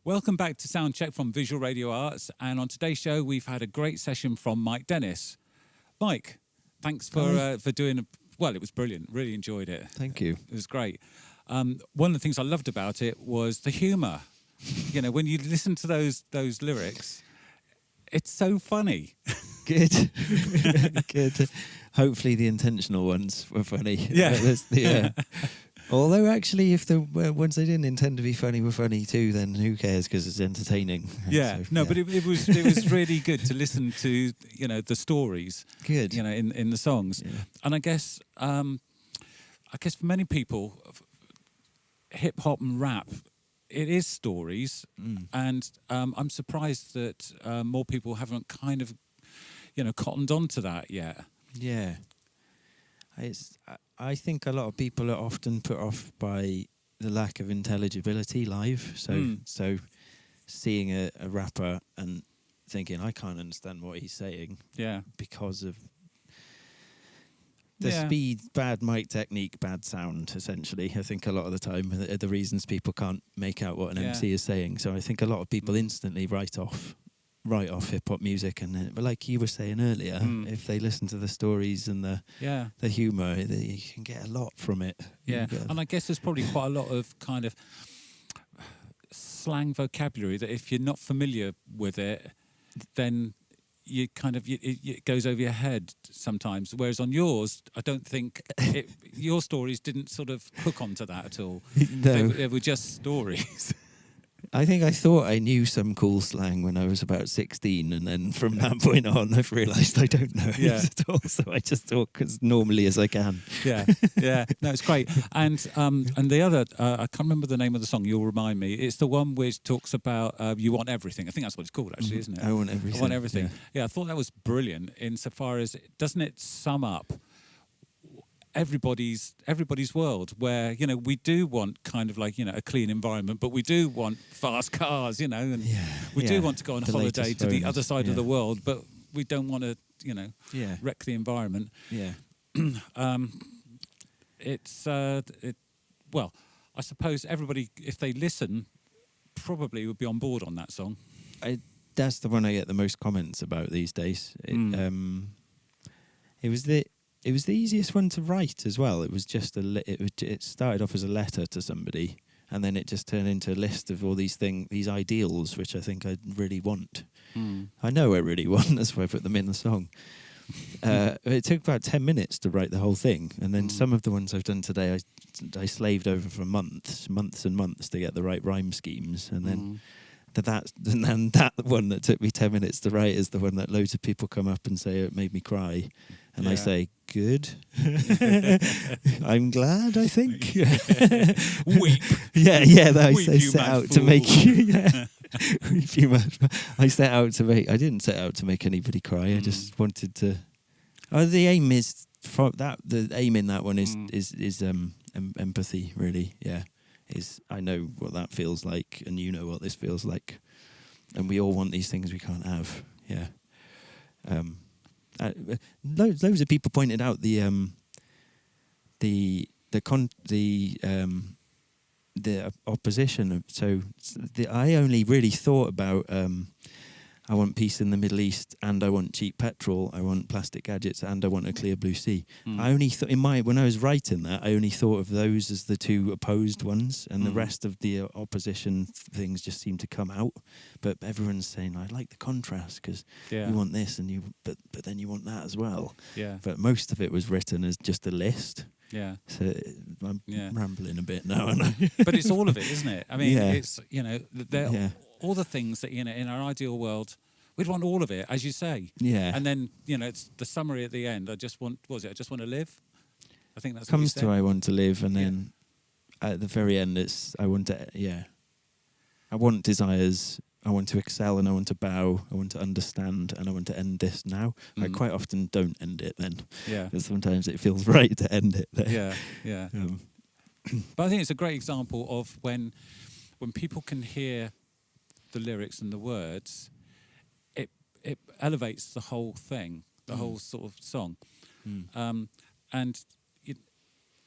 Welcome back to Soundcheck from Visual Radio Arts, and on today's show we've had a great session from Mike Dennis. Mike, thanks for doing. Well, it was brilliant. Really enjoyed it. Thank you. It was great. One of the things I loved about it was the humour. You know, when you listen to those lyrics, it's so funny. Good. Good. Hopefully the intentional ones were funny. Yeah. Although actually, if the ones they didn't intend to be funny were funny too, then who cares? Because it's entertaining. Yeah. So, But it was really good to listen to, you know, the stories. Good. You know, in the songs, and I guess for many people, hip hop and rap, it is stories, and I'm surprised that more people haven't kind of, you know, cottoned on to that yet. Yeah. I think a lot of people are often put off by the lack of intelligibility live. So seeing a rapper and thinking, I can't understand what he's saying. Yeah. Because of the speed, bad mic technique, bad sound, essentially. I think a lot of the time are the reasons people can't make out what an MC is saying. So I think a lot of people instantly write off hip-hop music, and but like you were saying earlier, if they listen to the stories and the humour, you can get a lot from it. Yeah, and I guess there's probably quite a lot of kind of slang vocabulary that if you're not familiar with it, then you kind of it goes over your head sometimes. Whereas on yours, I don't think your stories didn't sort of hook onto that at all. No. They were just stories. I think I thought I knew some cool slang when I was about 16, and then from that point on, I've realised I don't know it at all. So I just talk as normally as I can. Yeah. No, it's great. And the other, I can't remember the name of the song. You'll remind me. It's the one which talks about you want everything. I think that's what it's called, actually, isn't it? I want everything. I want everything. Yeah, I thought that was brilliant insofar as doesn't it sum up everybody's world, where, you know, we do want kind of like, you know, a clean environment, but we do want fast cars, you know, and we do want to go on holiday to the other side of the world, but we don't want to, you know, wreck the environment. Well, I suppose everybody, if they listen, probably would be on board on that song. That's the one I get the most comments about these days. It was the easiest one to write as well. It was just it started off as a letter to somebody, and then it just turned into a list of all these ideals, which I think I really want. I know I really want. That's why I put them in the song. It took about 10 minutes to write the whole thing, and then some of the ones I've done today, I slaved over for months and months to get the right rhyme schemes, and then. That one that took me 10 minutes to write is the one that loads of people come up and say it made me cry, and I say good. I'm glad. I think. Weep. I Weep, say set out fool. To make you. Weep, you mad. I set out to make. I didn't set out to make anybody cry. I just wanted to. The aim is for that. The aim in that one is empathy. Really, I know what that feels like, and you know what this feels like, and we all want these things we can't have. Loads of people pointed out the opposition. I only really thought about I want peace in the Middle East, and I want cheap petrol. I want plastic gadgets, and I want a clear blue sea. I only thought when I was writing that, I only thought of those as the two opposed ones, and the rest of the opposition things just seemed to come out. But everyone's saying, I like the contrast because you want this, and but then you want that as well. Yeah. But most of it was written as just a list. Yeah. So I'm rambling a bit now, aren't I? But it's all of it, isn't it? I mean, it's, you know, all the things that, you know, in our ideal world, we'd want all of it, as you say. Yeah. And then, you know, it's the summary at the end. I just want to live? I think that's what comes to I want to live, and then at the very end, it's I want desires. I want to excel, and I want to bow. I want to understand, and I want to end this now. I quite often don't end it then. Yeah. Because sometimes it feels right to end it there. Yeah. But I think it's a great example of when people can hear the lyrics and the words, it elevates the whole thing, the whole sort of song. And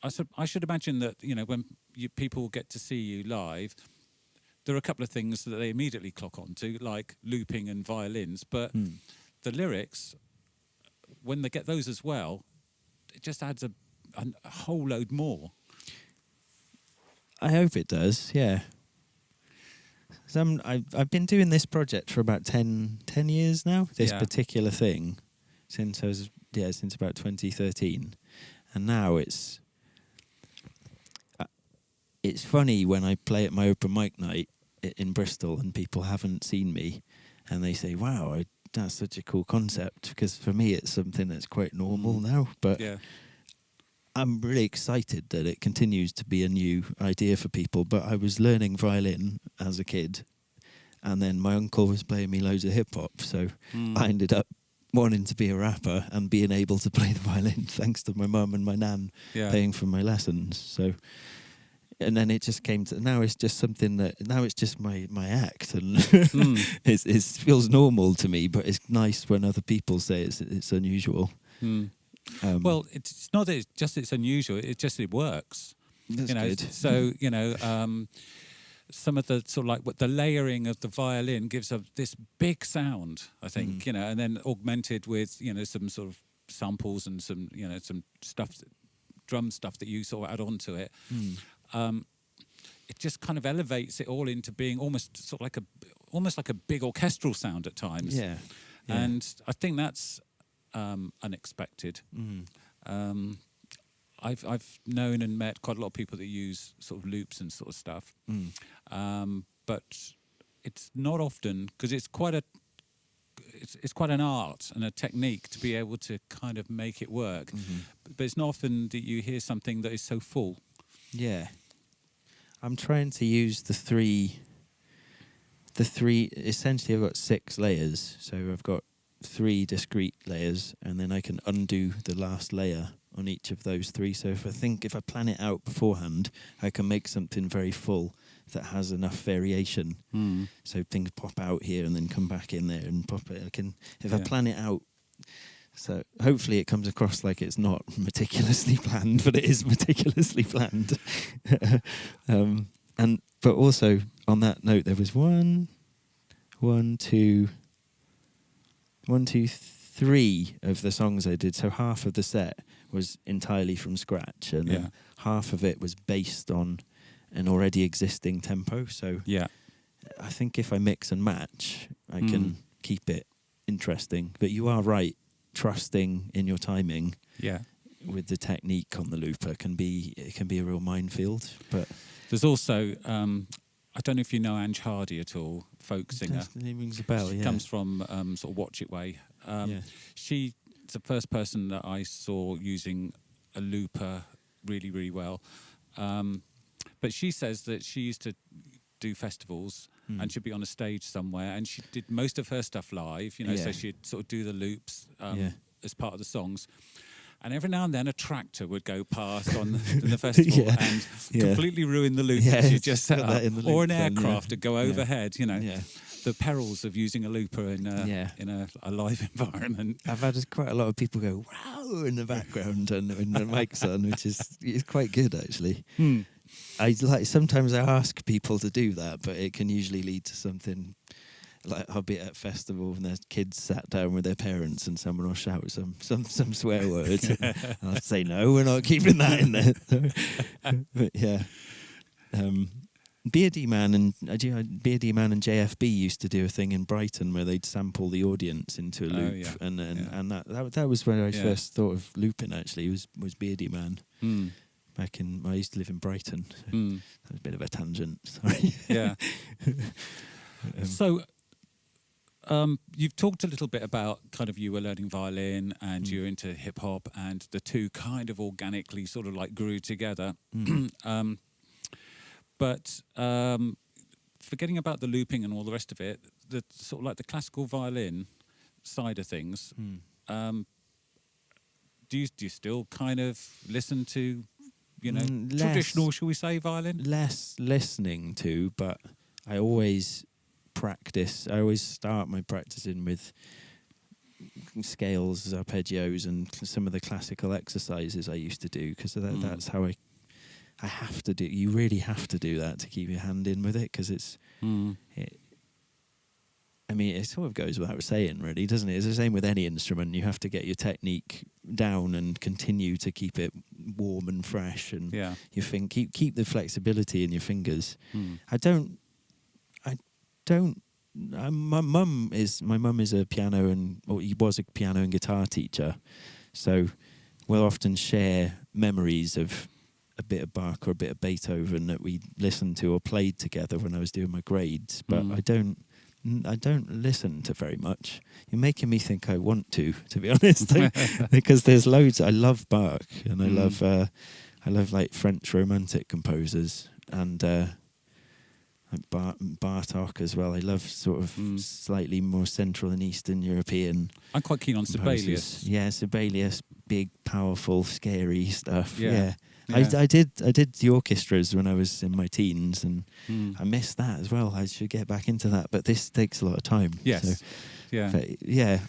I should imagine that, you know, when people get to see you live, there are a couple of things that they immediately clock onto, like looping and violins. But the lyrics, when they get those as well, it just adds a whole load more. I hope it does, yeah. I've been doing this project for about 10 years now, this particular thing, since about 2013. And now it's funny when I play at my open mic night in Bristol and people haven't seen me and they say, wow, that's such a cool concept, because for me it's something that's quite normal now. But I'm really excited that it continues to be a new idea for people. But I was learning violin as a kid, and then my uncle was playing me loads of hip hop, so I ended up wanting to be a rapper and being able to play the violin thanks to my mum and my nan paying for my lessons. So, and then it just came to, now it's just something that, now it's just my act, and it feels normal to me, but it's nice when other people say it's unusual. Well, it's not that it's unusual, it's just it works. That's good. So, some of the sort of like what the layering of the violin gives this big sound, I think, and then augmented with, some sort of samples and some, some stuff, drum stuff that you sort of add onto it. It just kind of elevates it all into being almost like a big orchestral sound at times. Yeah. And I think that's unexpected. I've known and met quite a lot of people that use sort of loops and sort of stuff, but it's not often, because it's quite an art and a technique to be able to kind of make it work. But it's not often that you hear something that is so full. Yeah, I'm trying to use the three. Essentially, I've got 6 layers, so I've got 3 discrete layers, and then I can undo the last layer on each of those 3. So if I plan it out beforehand, I can make something very full that has enough variation. So things pop out here and then come back in there and pop it. I plan it out. So hopefully it comes across like it's not meticulously planned, but it is meticulously planned. But also on that note, there was 3 of the songs I did. So half of the set was entirely from scratch, and then half of it was based on an already existing tempo. So I think if I mix and match, I can keep it interesting. But you are right, trusting in your timing with the technique on the looper can be a real minefield. But there's also I don't know if you know Ange Hardy at all, folk singer. It rings a bell. She comes from sort of Watch It Way. She's the first person that I saw using a looper really, really well. But she says that she used to do festivals and she'd be on a stage somewhere, and she did most of her stuff live, so she'd sort of do the loops as part of the songs. And every now and then a tractor would go past on the festival and completely ruin the loop that you just set up. Or an aircraft would go overhead, The perils of using a looper in a live environment. I've had quite a lot of people go, wow, in the background and when the mic's on, which is quite good, actually. Sometimes I ask people to do that, but it can usually lead to something. Like I'll be at a festival and there's kids sat down with their parents and someone will shout some swear words. And I'll say, no, we're not keeping that in there. But Beardy Man and JFB used to do a thing in Brighton where they'd sample the audience into a loop, and that was when I first thought of looping. Actually, was Beardy Man. Back I used to live in Brighton. So that was a bit of a tangent. Sorry. Yeah. So. You've talked a little bit about kind of you were learning violin and you're into hip hop, and the two kind of organically sort of like grew together. But forgetting about the looping and all the rest of it, the sort of like the classical violin side of things, do you still kind of listen to, traditional, shall we say, violin? Less listening to, but I always practice. I always start my practicing with scales, arpeggios, and some of the classical exercises I used to do, because that's how You really have to do that to keep your hand in with it, because it sort of goes without saying, really, doesn't it? It's the same with any instrument. You have to get your technique down and continue to keep it warm and fresh, and keep the flexibility in your fingers. My mum is a he was a piano and guitar teacher, so we'll often share memories of a bit of Bach or a bit of Beethoven that we listened to or played together when I was doing my grades. But I don't listen to very much. You're making me think I want to be honest, because there's loads. I love Bach, and I love like French Romantic composers, and like Bartók as well. I love sort of slightly more Central and Eastern European. I'm quite keen on composers. Sibelius. Yeah, Sibelius, big, powerful, scary stuff. Yeah. I did the orchestras when I was in my teens, and I missed that as well. I should get back into that, but this takes a lot of time. Yes. So,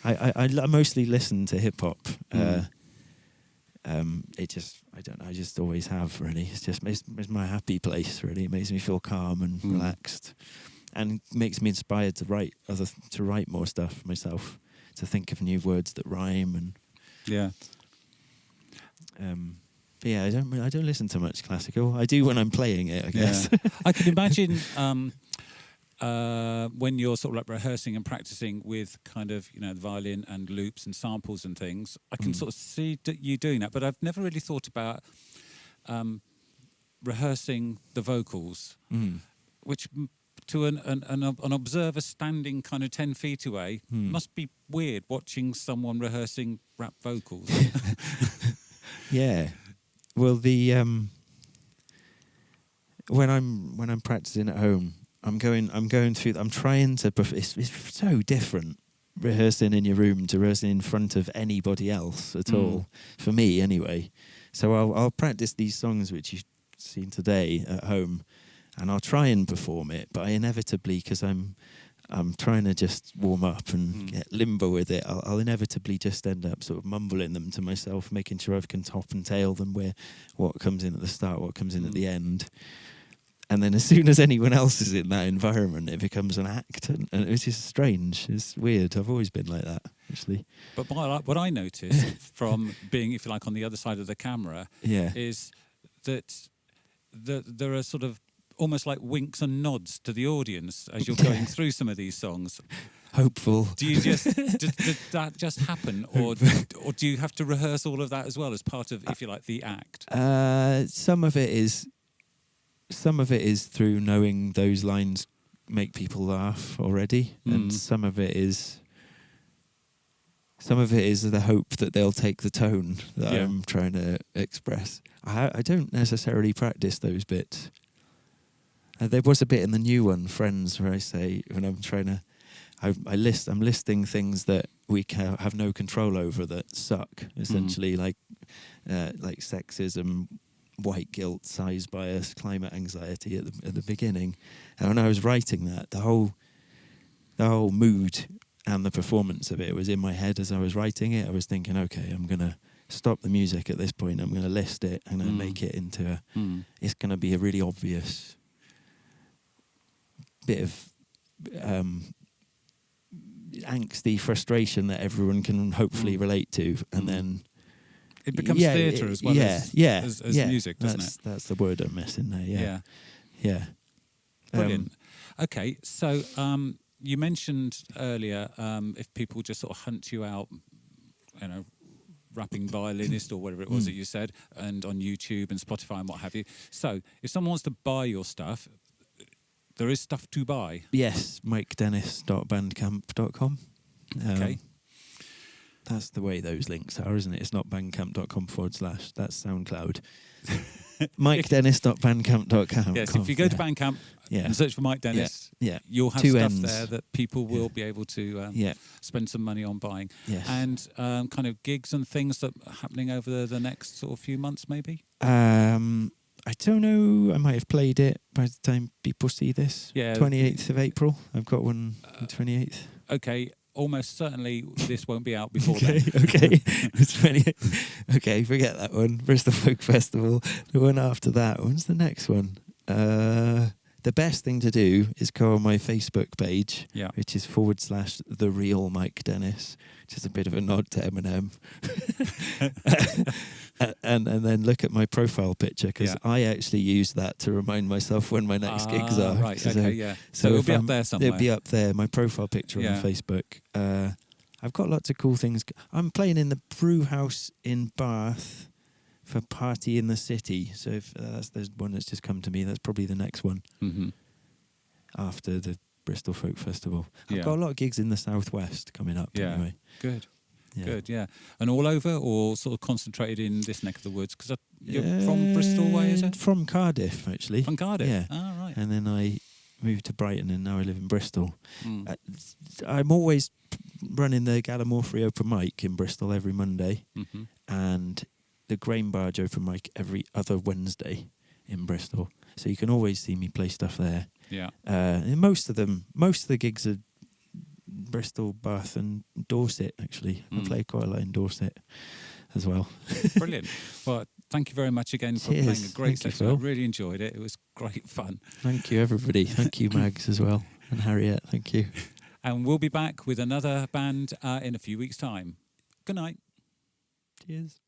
I mostly listen to hip hop. I don't know, I just always have, really. It's my happy place, really. It makes me feel calm and relaxed, and makes me inspired to write more stuff myself, to think of new words that rhyme, and I don't listen to much classical. I do when I'm playing it, I guess. I can imagine when you're sort of like rehearsing and practicing with kind of, the violin and loops and samples and things, I can sort of see you doing that. But I've never really thought about rehearsing the vocals, which to an observer standing kind of 10 feet away must be weird, watching someone rehearsing rap vocals. Yeah. Well, when I'm practicing at home, I'm trying to. It's so different rehearsing in your room to rehearsing in front of anybody else at all. For me, anyway. So I'll practice these songs which you've seen today at home, and I'll try and perform it. But I inevitably, because I'm trying to just warm up and get limber with it, I'll inevitably just end up sort of mumbling them to myself, making sure I can top and tail them, where what comes in at the start, what comes in at the end. And then as soon as anyone else is in that environment, it becomes an act. And it's just strange. It's weird. I've always been like that, actually. But what I noticed from being, if you like, on the other side of the camera is that there are sort of almost like winks and nods to the audience as you're going through some of these songs. Hopeful. Do you did that just happen, or do you have to rehearse all of that as well as part of, if you like, the act? Some of it is through knowing those lines make people laugh already, and some of it is the hope that they'll take the tone that I'm trying to express. I don't necessarily practice those bits. There was a bit in the new one, Friends, where I say, when I'm trying to, I'm listing things that we have no control over that suck, essentially, like sexism, white guilt, size bias, climate anxiety at the beginning. And when I was writing that, the whole mood and the performance of it was in my head as I was writing it. I was thinking, okay, I'm going to stop the music at this point. I'm going to list it. I'm going to make it into it's going to be a really obvious bit of angsty frustration that everyone can hopefully relate to, and then it becomes theatre as well as music, doesn't it? That's the word I'm missing there. Yeah. Brilliant. Okay, so you mentioned earlier if people just sort of hunt you out, rapping violinist or whatever it was that you said, and on YouTube and Spotify and what have you. So if someone wants to buy your stuff, there is stuff to buy. Yes, mikedennis.bandcamp.com. Okay. That's the way those links are, isn't it? It's not bandcamp.com / that's SoundCloud. mikedennis.bandcamp.com. Yes, if you go to Bandcamp and search for Mike Dennis, you'll have stuff there that people will be able to spend some money on buying. Yes. And kind of gigs and things that are happening over the next sort of few months, maybe? I don't know. I might have played it by the time people see this. 28th of April. I've got one on 28th. Okay. almost certainly this won't be out before Okay, then. okay. Okay, forget that one. Bristol Folk Festival. The one after that. When's the next one? The best thing to do is go on my Facebook page, which is /The Real Mike Dennis, which is a bit of a nod to Eminem. and then look at my profile picture, because I actually use that to remind myself when my next gigs are. Right, okay, yeah. So it'll be up there somewhere. It'll be up there, my profile picture on Facebook. I've got lots of cool things. I'm playing in the Brew House in Bath for Party in the City. So if that's the one that's just come to me, that's probably the next one after the Bristol Folk Festival. I've got a lot of gigs in the southwest coming up anyway. Good. Good, yeah. And all over, or sort of concentrated in this neck of the woods? Because you're from Bristol way, is it? From Cardiff, actually. From Cardiff? Yeah. Oh, right. And then I moved to Brighton, and now I live in Bristol. I'm always running the Gallimorphy open mic in Bristol every Monday, and the Grain Barge open mic every other Wednesday in Bristol. So you can always see me play stuff there. Yeah. And most of the gigs are Bristol, Bath and Dorset, actually. I play quite a lot in Dorset as well. Brilliant. Well, thank you very much again for playing a great session. I really enjoyed it. It was great fun. Thank you, everybody. Thank you, Mags, as well. And Harriet, thank you. And we'll be back with another band in a few weeks' time. Good night. Cheers.